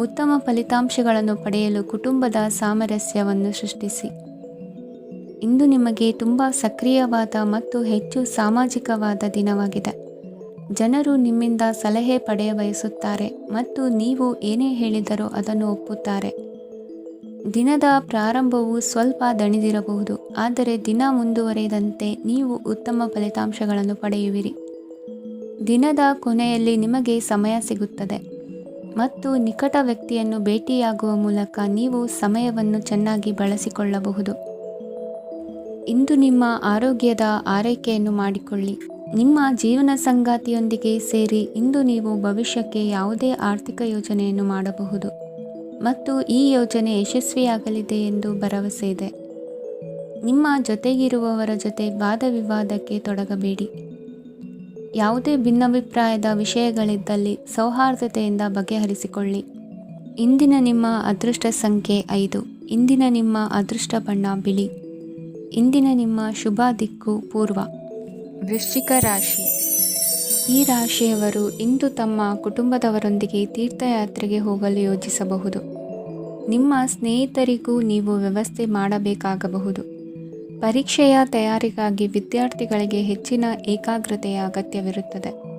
ಉತ್ತಮ ಫಲಿತಾಂಶಗಳನ್ನು ಪಡೆಯಲು ಕುಟುಂಬದ ಸಾಮರಸ್ಯವನ್ನು ಸೃಷ್ಟಿಸಿ. ಇಂದು ನಿಮಗೆ ತುಂಬ ಸಕ್ರಿಯವಾದ ಮತ್ತು ಹೆಚ್ಚು ಸಾಮಾಜಿಕವಾದ ದಿನವಾಗಿದೆ. ಜನರು ನಿಮ್ಮಿಂದ ಸಲಹೆ ಪಡೆಯ ಬಯಸುತ್ತಾರೆ ಮತ್ತು ನೀವು ಏನೇ ಹೇಳಿದರೂ ಅದನ್ನು ಒಪ್ಪುತ್ತಾರೆ. ದಿನದ ಪ್ರಾರಂಭವು ಸ್ವಲ್ಪ ದಣಿದಿರಬಹುದು, ಆದರೆ ದಿನ ಮುಂದುವರಿದಂತೆ ನೀವು ಉತ್ತಮ ಫಲಿತಾಂಶಗಳನ್ನು ಪಡೆಯುವಿರಿ. ದಿನದ ಕೊನೆಯಲ್ಲಿ ನಿಮಗೆ ಸಮಯ ಸಿಗುತ್ತದೆ ಮತ್ತು ನಿಕಟ ವ್ಯಕ್ತಿಯನ್ನು ಭೇಟಿಯಾಗುವ ಮೂಲಕ ನೀವು ಸಮಯವನ್ನು ಚೆನ್ನಾಗಿ ಬಳಸಿಕೊಳ್ಳಬಹುದು. ಇಂದು ನಿಮ್ಮ ಆರೋಗ್ಯದ ಆರೈಕೆಯನ್ನು ಮಾಡಿಕೊಳ್ಳಿ. ನಿಮ್ಮ ಜೀವನ ಸಂಗಾತಿಯೊಂದಿಗೆ ಸೇರಿ ಇಂದು ನೀವು ಭವಿಷ್ಯಕ್ಕೆ ಯಾವುದೇ ಆರ್ಥಿಕ ಯೋಜನೆಯನ್ನು ಮಾಡಬಹುದು ಮತ್ತು ಈ ಯೋಜನೆ ಯಶಸ್ವಿಯಾಗಲಿದೆ ಎಂದು ಭರವಸೆ ಇದೆ. ನಿಮ್ಮ ಜೊತೆಗಿರುವವರ ಜೊತೆ ವಾದ ವಿವಾದಕ್ಕೆ ತೊಡಗಬೇಡಿ. ಯಾವುದೇ ಭಿನ್ನಾಭಿಪ್ರಾಯದ ವಿಷಯಗಳಿದ್ದಲ್ಲಿ ಸೌಹಾರ್ದತೆಯಿಂದ ಬಗೆಹರಿಸಿಕೊಳ್ಳಿ. ಇಂದಿನ ನಿಮ್ಮ ಅದೃಷ್ಟ ಸಂಖ್ಯೆ 5. ಇಂದಿನ ನಿಮ್ಮ ಅದೃಷ್ಟ ಬಣ್ಣ ಬಿಳಿ. ಇಂದಿನ ನಿಮ್ಮ ಶುಭ ದಿಕ್ಕು ಪೂರ್ವ. ವೃಶ್ಚಿಕ ರಾಶಿ. ಈ ರಾಶಿಯವರು ಇಂದು ತಮ್ಮ ಕುಟುಂಬದವರೊಂದಿಗೆ ತೀರ್ಥಯಾತ್ರೆಗೆ ಹೋಗಲು ಯೋಜಿಸಬಹುದು. ನಿಮ್ಮ ಸ್ನೇಹಿತರಿಗೂ ನೀವು ವ್ಯವಸ್ಥೆ ಮಾಡಬೇಕಾಗಬಹುದು. ಪರೀಕ್ಷೆಯ ತಯಾರಿಗಾಗಿ ವಿದ್ಯಾರ್ಥಿಗಳಿಗೆ ಹೆಚ್ಚಿನ ಏಕಾಗ್ರತೆಯ ಅಗತ್ಯವಿರುತ್ತದೆ.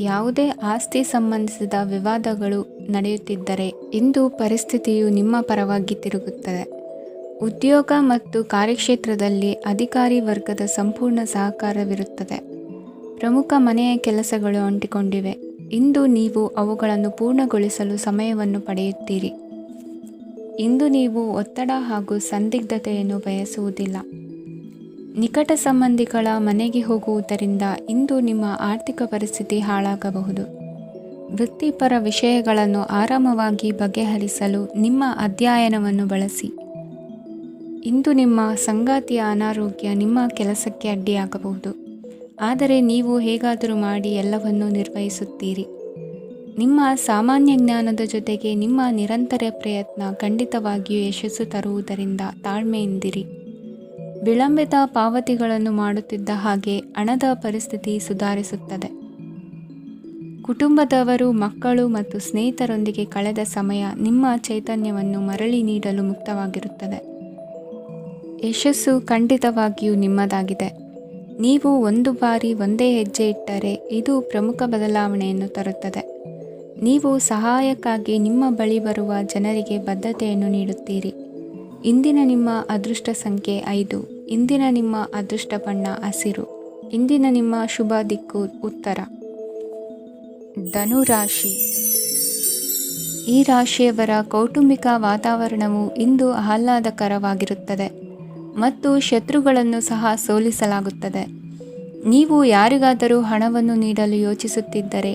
ಯಾವುದೇ ಆಸ್ತಿ ಸಂಬಂಧಿಸಿದ ವಿವಾದಗಳು ನಡೆಯುತ್ತಿದ್ದರೆ ಇಂದು ಪರಿಸ್ಥಿತಿಯು ನಿಮ್ಮ ಪರವಾಗಿ ತಿರುಗುತ್ತದೆ. ಉದ್ಯೋಗ ಮತ್ತು ಕಾರ್ಯಕ್ಷೇತ್ರದಲ್ಲಿ ಅಧಿಕಾರಿ ವರ್ಗದ ಸಂಪೂರ್ಣ ಸಹಕಾರವಿರುತ್ತದೆ. ಪ್ರಮುಖ ಮನೆಯ ಕೆಲಸಗಳು ಅಂಟಿಕೊಂಡಿವೆ. ಇಂದು ನೀವು ಅವುಗಳನ್ನು ಪೂರ್ಣಗೊಳಿಸಲು ಸಮಯವನ್ನು ಪಡೆಯುತ್ತೀರಿ. ಇಂದು ನೀವು ಒತ್ತಡ ಹಾಗೂ ಸಂದಿಗ್ಧತೆಯನ್ನು ಬಯಸುವುದಿಲ್ಲ. ನಿಕಟ ಸಂಬಂಧಿಗಳ ಮನೆಗೆ ಹೋಗುವುದರಿಂದ ಇಂದು ನಿಮ್ಮ ಆರ್ಥಿಕ ಪರಿಸ್ಥಿತಿ ಹಾಳಾಗಬಹುದು. ವೃತ್ತಿಪರ ವಿಷಯಗಳನ್ನು ಆರಾಮವಾಗಿ ಬಗೆಹರಿಸಲು ನಿಮ್ಮ ಅಧ್ಯಯನವನ್ನು ಬಳಸಿ. ಇಂದು ನಿಮ್ಮ ಸಂಗಾತಿಯ ಅನಾರೋಗ್ಯ ನಿಮ್ಮ ಕೆಲಸಕ್ಕೆ ಅಡ್ಡಿಯಾಗಬಹುದು. ಆದರೆ ನೀವು ಹೇಗಾದರೂ ಮಾಡಿ ಎಲ್ಲವನ್ನೂ ನಿರ್ವಹಿಸುತ್ತೀರಿ. ನಿಮ್ಮ ಸಾಮಾನ್ಯ ಜ್ಞಾನದ ಜೊತೆಗೆ ನಿಮ್ಮ ನಿರಂತರ ಪ್ರಯತ್ನ ಖಂಡಿತವಾಗಿಯೂ ಯಶಸ್ಸು ತರುವುದರಿಂದ ತಾಳ್ಮೆಯಿಂದಿರಿ. ವಿಳಂಬಿತ ಪಾವತಿಗಳನ್ನು ಮಾಡುತ್ತಿದ್ದ ಹಾಗೆ ಹಣದ ಪರಿಸ್ಥಿತಿ ಸುಧಾರಿಸುತ್ತದೆ. ಕುಟುಂಬದವರು, ಮಕ್ಕಳು ಮತ್ತು ಸ್ನೇಹಿತರೊಂದಿಗೆ ಕಳೆದ ಸಮಯ ನಿಮ್ಮ ಚೈತನ್ಯವನ್ನು ಮರಳಿ ನೀಡಲು ಮುಕ್ತವಾಗಿರುತ್ತದೆ. ಯಶಸ್ಸು ಖಂಡಿತವಾಗಿಯೂ ನಿಮ್ಮದಾಗಿದೆ. ನೀವು ಒಂದು ಬಾರಿ ಒಂದೇ ಹೆಜ್ಜೆ ಇಟ್ಟರೆ ಇದು ಪ್ರಮುಖ ಬದಲಾವಣೆಯನ್ನು ತರುತ್ತದೆ. ನೀವು ಸಹಾಯಕ್ಕಾಗಿ ನಿಮ್ಮ ಬಳಿ ಬರುವ ಜನರಿಗೆ ಬದ್ಧತೆಯನ್ನು ನೀಡುತ್ತೀರಿ. ಇಂದಿನ ನಿಮ್ಮ ಅದೃಷ್ಟ ಸಂಖ್ಯೆ 5. ಇಂದಿನ ನಿಮ್ಮ ಅದೃಷ್ಟ ಬಣ್ಣ ಹಸಿರು. ಇಂದಿನ ನಿಮ್ಮ ಶುಭ ದಿಕ್ಕು ಉತ್ತರ. ಧನು ರಾಶಿ. ಈ ರಾಶಿಯವರ ಕೌಟುಂಬಿಕ ವಾತಾವರಣವು ಇಂದು ಆಹ್ಲಾದಕರವಾಗಿರುತ್ತದೆ ಮತ್ತು ಶತ್ರುಗಳನ್ನು ಸಹ ಸೋಲಿಸಲಾಗುತ್ತದೆ. ನೀವು ಯಾರಿಗಾದರೂ ಹಣವನ್ನು ನೀಡಲು ಯೋಚಿಸುತ್ತಿದ್ದರೆ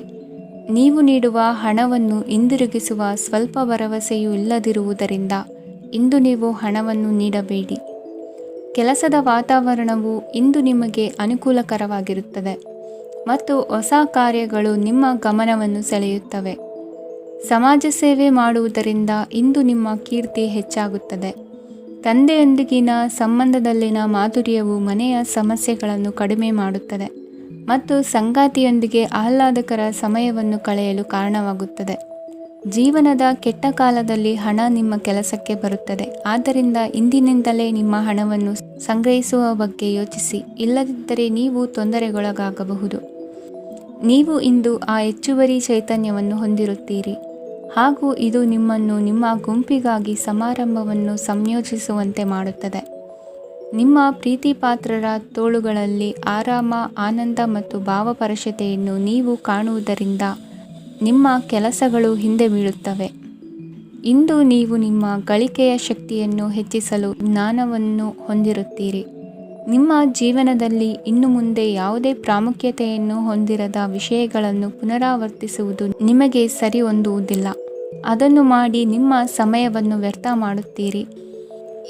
ನೀವು ನೀಡುವ ಹಣವನ್ನು ಹಿಂದಿರುಗಿಸುವ ಸ್ವಲ್ಪ ಭರವಸೆಯೂ ಇಲ್ಲದಿರುವುದರಿಂದ ಇಂದು ನೀವು ಹಣವನ್ನು ನೀಡಬೇಡಿ. ಕೆಲಸದ ವಾತಾವರಣವು ಇಂದು ನಿಮಗೆ ಅನುಕೂಲಕರವಾಗಿರುತ್ತದೆ ಮತ್ತು ಹೊಸ ಕಾರ್ಯಗಳು ನಿಮ್ಮ ಗಮನವನ್ನು ಸೆಳೆಯುತ್ತವೆ. ಸಮಾಜ ಸೇವೆ ಮಾಡುವುದರಿಂದ ಇಂದು ನಿಮ್ಮ ಕೀರ್ತಿ ಹೆಚ್ಚಾಗುತ್ತದೆ. ತಂದೆಯೊಂದಿಗಿನ ಸಂಬಂಧದಲ್ಲಿನ ಮಾಧುರ್ಯವು ಮನೆಯ ಸಮಸ್ಯೆಗಳನ್ನು ಕಡಿಮೆ ಮಾಡುತ್ತದೆ ಮತ್ತು ಸಂಗಾತಿಯೊಂದಿಗೆ ಆಹ್ಲಾದಕರ ಸಮಯವನ್ನು ಕಳೆಯಲು ಕಾರಣವಾಗುತ್ತದೆ. ಜೀವನದ ಕೆಟ್ಟ ಕಾಲದಲ್ಲಿ ಹಣ ನಿಮ್ಮ ಕೆಲಸಕ್ಕೆ ಬರುತ್ತದೆ. ಆದ್ದರಿಂದ ಇಂದಿನಿಂದಲೇ ನಿಮ್ಮ ಹಣವನ್ನು ಸಂಗ್ರಹಿಸುವ ಬಗ್ಗೆ ಯೋಚಿಸಿ, ಇಲ್ಲದಿದ್ದರೆ ನೀವು ತೊಂದರೆಗೊಳಗಾಗಬಹುದು. ನೀವು ಇಂದು ಆ ಹೆಚ್ಚುವರಿ ಚೈತನ್ಯವನ್ನು ಹೊಂದಿರುತ್ತೀರಿ ಹಾಗೂ ಇದು ನಿಮ್ಮನ್ನು ನಿಮ್ಮ ಗುಂಪಿಗಾಗಿ ಸಮಾರಂಭವನ್ನು ಸಂಯೋಜಿಸುವಂತೆ ಮಾಡುತ್ತದೆ. ನಿಮ್ಮ ಪ್ರೀತಿಪಾತ್ರರ ತೋಳುಗಳಲ್ಲಿ ಆರಾಮ, ಆನಂದ ಮತ್ತು ಭಾವಪರಶತೆಯನ್ನು ನೀವು ಕಾಣುವುದರಿಂದ ನಿಮ್ಮ ಕೆಲಸಗಳು ಹಿಂದೆ ಬೀಳುತ್ತವೆ. ಇಂದು ನೀವು ನಿಮ್ಮ ಗಳಿಕೆಯ ಶಕ್ತಿಯನ್ನು ಹೆಚ್ಚಿಸಲು ಜ್ಞಾನವನ್ನು ಹೊಂದಿರುತ್ತೀರಿ. ನಿಮ್ಮ ಜೀವನದಲ್ಲಿ ಇನ್ನು ಮುಂದೆ ಯಾವುದೇ ಪ್ರಾಮುಖ್ಯತೆಯನ್ನು ಹೊಂದಿರದ ವಿಷಯಗಳನ್ನು ಪುನರಾವರ್ತಿಸುವುದು ನಿಮಗೆ ಸರಿ ಹೊಂದುವುದಿಲ್ಲ. ಅದನ್ನು ಮಾಡಿ ನಿಮ್ಮ ಸಮಯವನ್ನು ವ್ಯರ್ಥ ಮಾಡುತ್ತೀರಿ.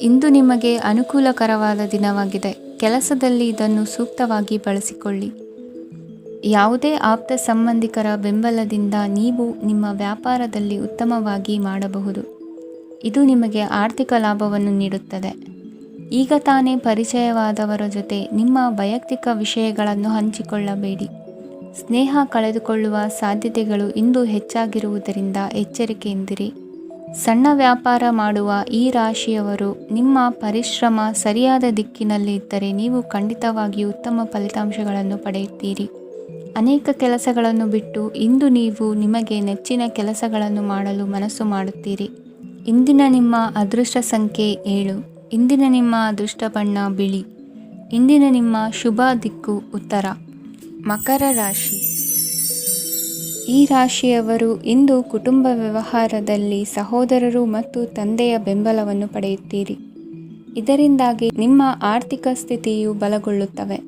ಇಂದು ನಿಮಗೆ ಅನುಕೂಲಕರವಾದ ದಿನವಾಗಿದೆ. ಕೆಲಸದಲ್ಲಿ ಇದನ್ನು ಸೂಕ್ತವಾಗಿ ಬಳಸಿಕೊಳ್ಳಿ. ಯಾವುದೇ ಆಪ್ತ ಸಂಬಂಧಿಕರ ಬೆಂಬಲದಿಂದ ನೀವು ನಿಮ್ಮ ವ್ಯಾಪಾರದಲ್ಲಿ ಉತ್ತಮವಾಗಿ ಮಾಡಬಹುದು. ಇದು ನಿಮಗೆ ಆರ್ಥಿಕ ಲಾಭವನ್ನು ನೀಡುತ್ತದೆ. ಈಗ ತಾನೇ ಪರಿಚಯವಾದವರ ಜೊತೆ ನಿಮ್ಮ ವೈಯಕ್ತಿಕ ವಿಷಯಗಳನ್ನು ಹಂಚಿಕೊಳ್ಳಬೇಡಿ. ಸ್ನೇಹ ಕಳೆದುಕೊಳ್ಳುವ ಸಾಧ್ಯತೆಗಳು ಇಂದು ಹೆಚ್ಚಾಗಿರುವುದರಿಂದ ಎಚ್ಚರಿಕೆಯಿಂದಿರಿ. ಸಣ್ಣ ವ್ಯಾಪಾರ ಮಾಡುವ ಈ ರಾಶಿಯವರು ನಿಮ್ಮ ಪರಿಶ್ರಮ ಸರಿಯಾದ ದಿಕ್ಕಿನಲ್ಲಿ ಇದ್ದರೆ ನೀವು ಖಂಡಿತವಾಗಿಯೂ ಉತ್ತಮ ಫಲಿತಾಂಶಗಳನ್ನು ಪಡೆಯುತ್ತೀರಿ. ಅನೇಕ ಕೆಲಸಗಳನ್ನು ಬಿಟ್ಟು ಇಂದು ನೀವು ನಿಮಗೆ ನೆಚ್ಚಿನ ಕೆಲಸಗಳನ್ನು ಮಾಡಲು ಮನಸ್ಸು ಮಾಡುತ್ತೀರಿ. ಇಂದಿನ ನಿಮ್ಮ ಅದೃಷ್ಟ ಸಂಖ್ಯೆ 7. ಇಂದಿನ ನಿಮ್ಮ ಅದೃಷ್ಟ ಬಣ್ಣ ಬಿಳಿ. ಇಂದಿನ ನಿಮ್ಮ ಶುಭ ದಿಕ್ಕು ಉತ್ತರ. ಮಕರ ರಾಶಿ. ಈ ರಾಶಿಯವರು ಇಂದು ಕುಟುಂಬ ವ್ಯವಹಾರದಲ್ಲಿ ಸಹೋದರರು ಮತ್ತು ತಂದೆಯ ಬೆಂಬಲವನ್ನು ಪಡೆಯುತ್ತೀರಿ. ಇದರಿಂದಾಗಿ ನಿಮ್ಮ ಆರ್ಥಿಕ ಸ್ಥಿತಿಯು ಬಲಗೊಳ್ಳುತ್ತವೆ.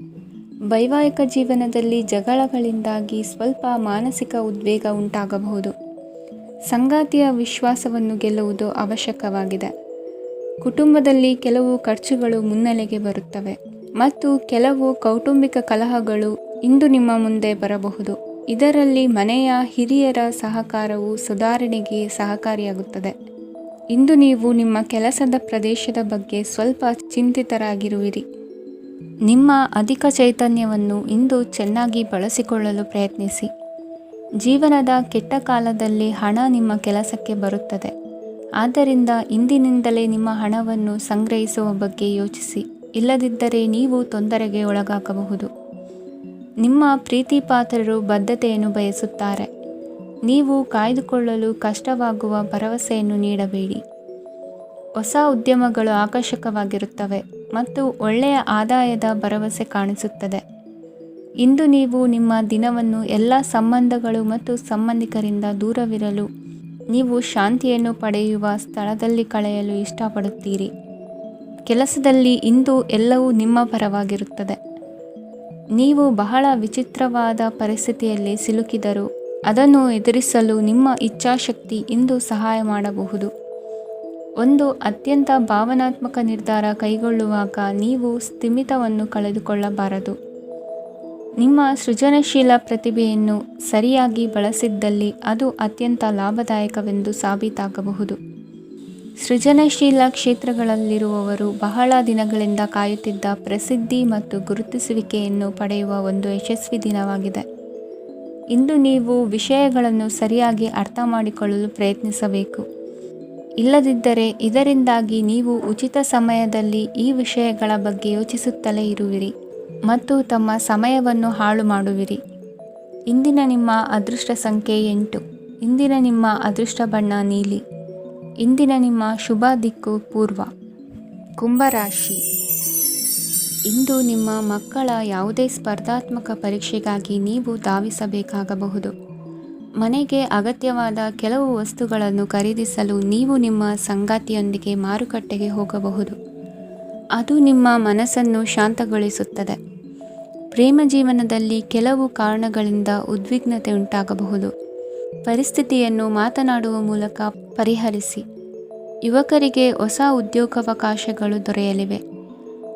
ವೈವಾಹಿಕ ಜೀವನದಲ್ಲಿ ಜಗಳಗಳಿಂದಾಗಿ ಸ್ವಲ್ಪ ಮಾನಸಿಕ ಉದ್ವೇಗ ಉಂಟಾಗಬಹುದು. ಸಂಗಾತಿಯ ವಿಶ್ವಾಸವನ್ನು ಗೆಲ್ಲುವುದು ಅವಶ್ಯಕವಾಗಿದೆ. ಕುಟುಂಬದಲ್ಲಿ ಕೆಲವು ಖರ್ಚುಗಳು ಮುನ್ನೆಲೆಗೆ ಬರುತ್ತವೆ ಮತ್ತು ಕೆಲವು ಕೌಟುಂಬಿಕ ಕಲಹಗಳು ಇಂದು ನಿಮ್ಮ ಮುಂದೆ ಬರಬಹುದು. ಇದರಲ್ಲಿ ಮನೆಯ ಹಿರಿಯರ ಸಹಕಾರವು ಸುಧಾರಣೆಗೆ ಸಹಕಾರಿಯಾಗುತ್ತದೆ. ಇಂದು ನೀವು ನಿಮ್ಮ ಕೆಲಸದ ಪ್ರದೇಶದ ಬಗ್ಗೆ ಸ್ವಲ್ಪ ಚಿಂತಿತರಾಗಿರುವಿರಿ. ನಿಮ್ಮ ಅಧಿಕ ಚೈತನ್ಯವನ್ನು ಇಂದು ಚೆನ್ನಾಗಿ ಬಳಸಿಕೊಳ್ಳಲು ಪ್ರಯತ್ನಿಸಿ. ಜೀವನದ ಕೆಟ್ಟ ಕಾಲದಲ್ಲಿ ಹಣ ನಿಮ್ಮ ಕೆಲಸಕ್ಕೆ ಬರುತ್ತದೆ. ಆದ್ದರಿಂದ ಇಂದಿನಿಂದಲೇ ನಿಮ್ಮ ಹಣವನ್ನು ಸಂಗ್ರಹಿಸುವ ಬಗ್ಗೆ ಯೋಚಿಸಿ. ಇಲ್ಲದಿದ್ದರೆ ನೀವು ತೊಂದರೆಗೆ ಒಳಗಾಗಬಹುದು. ನಿಮ್ಮ ಪ್ರೀತಿಪಾತ್ರರು ಬದ್ಧತೆಯನ್ನು ಬಯಸುತ್ತಾರೆ. ನೀವು ಕಾಯ್ದುಕೊಳ್ಳಲು ಕಷ್ಟವಾಗುವ ಭರವಸೆಯನ್ನು ನೀಡಬೇಡಿ. ಹೊಸ ಉದ್ಯಮಗಳು ಆಕರ್ಷಕವಾಗಿರುತ್ತವೆ ಮತ್ತು ಒಳ್ಳೆಯ ಆದಾಯದ ಭರವಸೆ ಕಾಣಿಸುತ್ತದೆ. ಇಂದು ನೀವು ನಿಮ್ಮ ದಿನವನ್ನು ಎಲ್ಲ ಸಂಬಂಧಗಳು ಮತ್ತು ಸಂಬಂಧಿಕರಿಂದ ದೂರವಿರಲು ನೀವು ಶಾಂತಿಯನ್ನು ಪಡೆಯುವ ಸ್ಥಳದಲ್ಲಿ ಕಳೆಯಲು ಇಷ್ಟಪಡುತ್ತೀರಿ. ಕೆಲಸದಲ್ಲಿ ಇಂದು ಎಲ್ಲವೂ ನಿಮ್ಮ ಪರವಾಗಿರುತ್ತದೆ. ನೀವು ಬಹಳ ವಿಚಿತ್ರವಾದ ಪರಿಸ್ಥಿತಿಯಲ್ಲಿ ಸಿಲುಕಿದರೂ ಅದನ್ನು ಎದುರಿಸಲು ನಿಮ್ಮ ಇಚ್ಛಾಶಕ್ತಿ ಇಂದು ಸಹಾಯ ಮಾಡಬಹುದು. ಒಂದು ಅತ್ಯಂತ ಭಾವನಾತ್ಮಕ ನಿರ್ಧಾರ ಕೈಗೊಳ್ಳುವಾಗ ನೀವು ಸ್ಥಿಮಿತವನ್ನು ಕಳೆದುಕೊಳ್ಳಬಾರದು. ನಿಮ್ಮ ಸೃಜನಶೀಲ ಪ್ರತಿಭೆಯನ್ನು ಸರಿಯಾಗಿ ಬಳಸಿದ್ದಲ್ಲಿ ಅದು ಅತ್ಯಂತ ಲಾಭದಾಯಕವೆಂದು ಸಾಬೀತಾಗಬಹುದು. ಸೃಜನಶೀಲ ಕ್ಷೇತ್ರಗಳಲ್ಲಿರುವವರು ಬಹಳ ದಿನಗಳಿಂದ ಕಾಯುತ್ತಿದ್ದ ಪ್ರಸಿದ್ಧಿ ಮತ್ತು ಗುರುತಿಸುವಿಕೆಯನ್ನು ಪಡೆಯುವ ಒಂದು ಯಶಸ್ವಿ ದಿನವಾಗಿದೆ. ಇಂದು ನೀವು ವಿಷಯಗಳನ್ನು ಸರಿಯಾಗಿ ಅರ್ಥ ಮಾಡಿಕೊಳ್ಳಲು ಪ್ರಯತ್ನಿಸಬೇಕು. ಇಲ್ಲದಿದ್ದರೆ ಇದರಿಂದಾಗಿ ನೀವು ಉಚಿತ ಸಮಯದಲ್ಲಿ ಈ ವಿಷಯಗಳ ಬಗ್ಗೆ ಯೋಚಿಸುತ್ತಲೇ ಇರುವಿರಿ ಮತ್ತು ತಮ್ಮ ಸಮಯವನ್ನು ಹಾಳು ಮಾಡುವಿರಿ. ಇಂದಿನ ನಿಮ್ಮ ಅದೃಷ್ಟ ಸಂಖ್ಯೆ 8. ಇಂದಿನ ನಿಮ್ಮ ಅದೃಷ್ಟ ಬಣ್ಣ ನೀಲಿ. ಇಂದಿನ ನಿಮ್ಮ ಶುಭ ದಿಕ್ಕು ಪೂರ್ವ. ಕುಂಭರಾಶಿ. ಇಂದು ನಿಮ್ಮ ಮಕ್ಕಳ ಯಾವುದೇ ಸ್ಪರ್ಧಾತ್ಮಕ ಪರೀಕ್ಷೆಗಾಗಿ ನೀವು ಧಾವಿಸಬೇಕಾಗಬಹುದು. ಮನೆಗೆ ಅಗತ್ಯವಾದ ಕೆಲವು ವಸ್ತುಗಳನ್ನು ಖರೀದಿಸಲು ನೀವು ನಿಮ್ಮ ಸಂಗಾತಿಯೊಂದಿಗೆ ಮಾರುಕಟ್ಟೆಗೆ ಹೋಗಬಹುದು. ಅದು ನಿಮ್ಮ ಮನಸ್ಸನ್ನು ಶಾಂತಗೊಳಿಸುತ್ತದೆ. ಪ್ರೇಮ ಜೀವನದಲ್ಲಿ ಕೆಲವು ಕಾರಣಗಳಿಂದ ಉದ್ವಿಗ್ನತೆ ಉಂಟಾಗಬಹುದು. ಪರಿಸ್ಥಿತಿಯನ್ನು ಮಾತನಾಡುವ ಮೂಲಕ ಪರಿಹರಿಸಿ. ಯುವಕರಿಗೆ ಹೊಸ ಉದ್ಯೋಗಾವಕಾಶಗಳು ದೊರೆಯಲಿವೆ.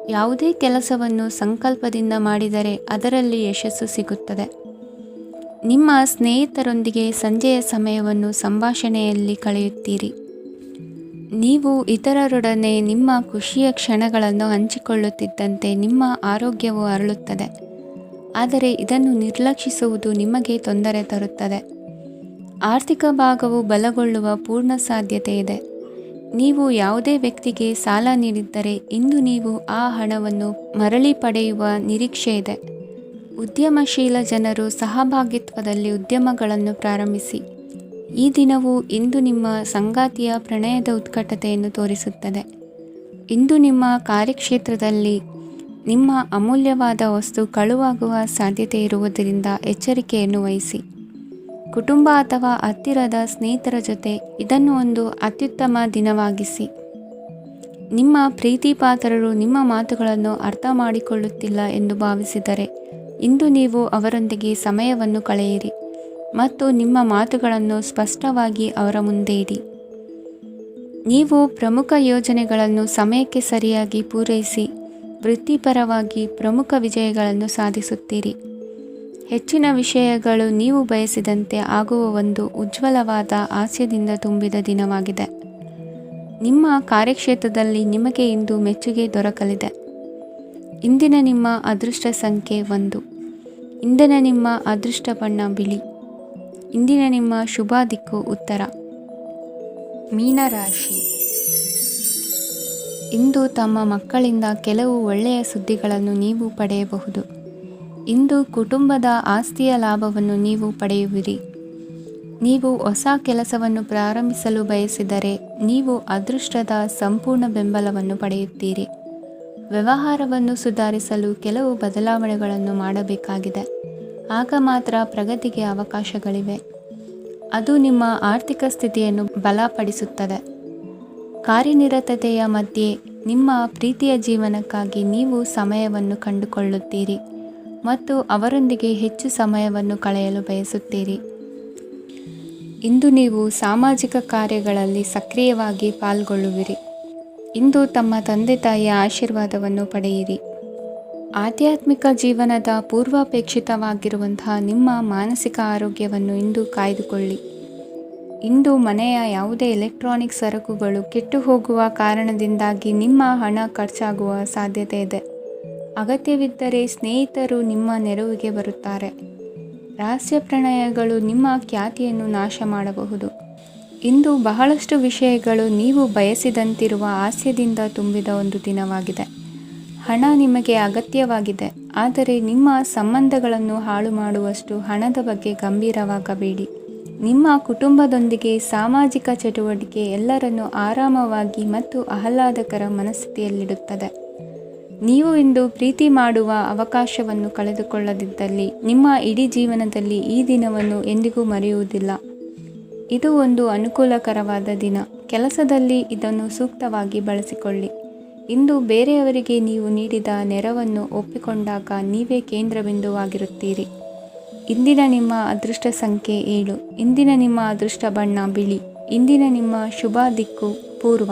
ಯಾವುದೇ ಕೆಲಸವನ್ನು ಸಂಕಲ್ಪದಿಂದ ಮಾಡಿದರೆ ಅದರಲ್ಲಿ ಯಶಸ್ಸು ಸಿಗುತ್ತದೆ. ನಿಮ್ಮ ಸ್ನೇಹಿತರೊಂದಿಗೆ ಸಂಜೆಯ ಸಮಯವನ್ನು ಸಂಭಾಷಣೆಯಲ್ಲಿ ಕಳೆಯುತ್ತೀರಿ. ನೀವು ಇತರರೊಡನೆ ನಿಮ್ಮ ಖುಷಿಯ ಕ್ಷಣಗಳನ್ನು ಹಂಚಿಕೊಳ್ಳುತ್ತಿದ್ದಂತೆ ನಿಮ್ಮ ಆರೋಗ್ಯವು ಅರಳುತ್ತದೆ. ಆದರೆ ಇದನ್ನು ನಿರ್ಲಕ್ಷಿಸುವುದು ನಿಮಗೆ ತೊಂದರೆ ತರುತ್ತದೆ. ಆರ್ಥಿಕ ಭಾಗವು ಬಲಗೊಳ್ಳುವ ಪೂರ್ಣ ಸಾಧ್ಯತೆ ಇದೆ. ನೀವು ಯಾವುದೇ ವ್ಯಕ್ತಿಗೆ ಸಾಲ ನೀಡಿದ್ದರೆ ಇಂದು ನೀವು ಆ ಹಣವನ್ನು ಮರಳಿ ಪಡೆಯುವ ನಿರೀಕ್ಷೆ ಇದೆ. ಉದ್ಯಮಶೀಲ ಜನರು ಸಹಭಾಗಿತ್ವದಲ್ಲಿ ಉದ್ಯಮಗಳನ್ನು ಪ್ರಾರಂಭಿಸಿ. ಈ ದಿನವು ಇಂದು ನಿಮ್ಮ ಸಂಗಾತಿಯ ಪ್ರಣಯದ ಉತ್ಕಟತೆಯನ್ನು ತೋರಿಸುತ್ತದೆ. ಇಂದು ನಿಮ್ಮ ಕಾರ್ಯಕ್ಷೇತ್ರದಲ್ಲಿ ನಿಮ್ಮ ಅಮೂಲ್ಯವಾದ ವಸ್ತು ಕಳುವಾಗುವ ಸಾಧ್ಯತೆ ಇರುವುದರಿಂದ ಎಚ್ಚರಿಕೆಯನ್ನು ವಹಿಸಿ. ಕುಟುಂಬ ಅಥವಾ ಹತ್ತಿರದ ಸ್ನೇಹಿತರ ಜೊತೆ ಇದನ್ನು ಒಂದು ಅತ್ಯುತ್ತಮ ದಿನವಾಗಿಸಿ. ನಿಮ್ಮ ಪ್ರೀತಿಪಾತ್ರರು ನಿಮ್ಮ ಮಾತುಗಳನ್ನು ಅರ್ಥ ಮಾಡಿಕೊಳ್ಳುತ್ತಿಲ್ಲ ಎಂದು ಭಾವಿಸಿದರೆ ಇಂದು ನೀವು ಅವರೊಂದಿಗೆ ಸಮಯವನ್ನು ಕಳೆಯಿರಿ ಮತ್ತು ನಿಮ್ಮ ಮಾತುಗಳನ್ನು ಸ್ಪಷ್ಟವಾಗಿ ಅವರ ಮುಂದೆ ಇಡಿ. ನೀವು ಪ್ರಮುಖ ಯೋಜನೆಗಳನ್ನು ಸಮಯಕ್ಕೆ ಸರಿಯಾಗಿ ಪೂರೈಸಿ ವೃತ್ತಿಪರವಾಗಿ ಪ್ರಮುಖ ವಿಜಯಗಳನ್ನು ಸಾಧಿಸುತ್ತೀರಿ. ಹೆಚ್ಚಿನ ವಿಷಯಗಳು ನೀವು ಬಯಸಿದಂತೆ ಆಗುವ ಒಂದು ಉಜ್ವಲವಾದ ಹಾಸ್ಯದಿಂದ ತುಂಬಿದ ದಿನವಾಗಿದೆ. ನಿಮ್ಮ ಕಾರ್ಯಕ್ಷೇತ್ರದಲ್ಲಿ ನಿಮಗೆ ಇಂದು ಮೆಚ್ಚುಗೆ ದೊರಕಲಿದೆ. ಇಂದಿನ ನಿಮ್ಮ ಅದೃಷ್ಟ ಸಂಖ್ಯೆ 1. ಇಂದಿನ ನಿಮ್ಮ ಅದೃಷ್ಟ ಬಣ್ಣ ಬಿಳಿ. ಇಂದಿನ ನಿಮ್ಮ ಶುಭ ದಿಕ್ಕು ಉತ್ತರ. ಮೀನರಾಶಿ. ಇಂದು ತಮ್ಮ ಮಕ್ಕಳಿಂದ ಕೆಲವು ಒಳ್ಳೆಯ ಸುದ್ದಿಗಳನ್ನು ನೀವು ಪಡೆಯಬಹುದು. ಇಂದು ಕುಟುಂಬದ ಆಸ್ತಿಯ ಲಾಭವನ್ನು ನೀವು ಪಡೆಯುವಿರಿ. ನೀವು ಹೊಸ ಕೆಲಸವನ್ನು ಪ್ರಾರಂಭಿಸಲು ಬಯಸಿದರೆ ನೀವು ಅದೃಷ್ಟದ ಸಂಪೂರ್ಣ ಬೆಂಬಲವನ್ನು ಪಡೆಯುತ್ತೀರಿ. ವ್ಯವಹಾರವನ್ನು ಸುಧಾರಿಸಲು ಕೆಲವು ಬದಲಾವಣೆಗಳನ್ನು ಮಾಡಬೇಕಾಗಿದೆ. ಆಗ ಮಾತ್ರ ಪ್ರಗತಿಗೆ ಅವಕಾಶಗಳಿವೆ. ಅದು ನಿಮ್ಮ ಆರ್ಥಿಕ ಸ್ಥಿತಿಯನ್ನು ಬಲಪಡಿಸುತ್ತದೆ. ಕಾರ್ಯನಿರತತೆಯ ಮಧ್ಯೆ ನಿಮ್ಮ ಪ್ರೀತಿಯ ಜೀವನಕ್ಕಾಗಿ ನೀವು ಸಮಯವನ್ನು ಕಂಡುಕೊಳ್ಳುತ್ತೀರಿ ಮತ್ತು ಅವರೊಂದಿಗೆ ಹೆಚ್ಚು ಸಮಯವನ್ನು ಕಳೆಯಲು ಬಯಸುತ್ತೀರಿ. ಇಂದು ನೀವು ಸಾಮಾಜಿಕ ಕಾರ್ಯಗಳಲ್ಲಿ ಸಕ್ರಿಯವಾಗಿ ಪಾಲ್ಗೊಳ್ಳುವಿರಿ. ಇಂದು ತಮ್ಮ ತಂದೆ ತಾಯಿಯ ಆಶೀರ್ವಾದವನ್ನು ಪಡೆಯಿರಿ. ಆಧ್ಯಾತ್ಮಿಕ ಜೀವನದ ಪೂರ್ವಾಪೇಕ್ಷಿತವಾಗಿರುವಂತಹ ನಿಮ್ಮ ಮಾನಸಿಕ ಆರೋಗ್ಯವನ್ನು ಇಂದು ಕಾಯ್ದುಕೊಳ್ಳಿ. ಇಂದು ಮನೆಯ ಯಾವುದೇ ಎಲೆಕ್ಟ್ರಾನಿಕ್ ಸರಕುಗಳು ಕೆಟ್ಟು ಹೋಗುವ ಕಾರಣದಿಂದಾಗಿ ನಿಮ್ಮ ಹಣ ಖರ್ಚಾಗುವ ಸಾಧ್ಯತೆ ಇದೆ. ಅಗತ್ಯವಿದ್ದರೆ ಸ್ನೇಹಿತರು ನಿಮ್ಮ ನೆರವಿಗೆ ಬರುತ್ತಾರೆ. ರಹಸ್ಯ ಪ್ರಣಯಗಳು ನಿಮ್ಮ ಖ್ಯಾತಿಯನ್ನು ನಾಶ ಮಾಡಬಹುದು. ಇಂದು ಬಹಳಷ್ಟು ವಿಷಯಗಳು ನೀವು ಬಯಸಿದಂತಿರುವ ಹಾಸ್ಯದಿಂದ ತುಂಬಿದ ಒಂದು ದಿನವಾಗಿದೆ. ಹಣ ನಿಮಗೆ ಅಗತ್ಯವಾಗಿದೆ, ಆದರೆ ನಿಮ್ಮ ಸಂಬಂಧಗಳನ್ನು ಹಾಳು ಮಾಡುವಷ್ಟು ಹಣದ ಬಗ್ಗೆ ಗಂಭೀರವಾಗಬೇಡಿ. ನಿಮ್ಮ ಕುಟುಂಬದೊಂದಿಗೆ ಸಾಮಾಜಿಕ ಚಟುವಟಿಕೆ ಎಲ್ಲರನ್ನೂ ಆರಾಮವಾಗಿ ಮತ್ತು ಆಹ್ಲಾದಕರ ಮನಸ್ಥಿತಿಯಲ್ಲಿಡುತ್ತದೆ. ನೀವು ಇಂದು ಪ್ರೀತಿ ಮಾಡುವ ಅವಕಾಶವನ್ನು ಕಳೆದುಕೊಳ್ಳದಿದ್ದಲ್ಲಿ ನಿಮ್ಮ ಇಡೀ ಜೀವನದಲ್ಲಿ ಈ ದಿನವನ್ನು ಎಂದಿಗೂ ಮರೆಯುವುದಿಲ್ಲ. ಇದು ಒಂದು ಅನುಕೂಲಕರವಾದ ದಿನ. ಕೆಲಸದಲ್ಲಿ ಇದನ್ನು ಸೂಕ್ತವಾಗಿ ಬಳಸಿಕೊಳ್ಳಿ. ಇಂದು ಬೇರೆಯವರಿಗೆ ನೀವು ನೀಡಿದ ನೆರವನ್ನು ಒಪ್ಪಿಕೊಂಡಾಗ ನೀವೇ ಕೇಂದ್ರಬಿಂದುವಾಗಿರುತ್ತೀರಿ. ಇಂದಿನ ನಿಮ್ಮ ಅದೃಷ್ಟ ಸಂಖ್ಯೆ 7. ಇಂದಿನ ನಿಮ್ಮ ಅದೃಷ್ಟ ಬಣ್ಣ ಬಿಳಿ. ಇಂದಿನ ನಿಮ್ಮ ಶುಭ ದಿಕ್ಕು ಪೂರ್ವ.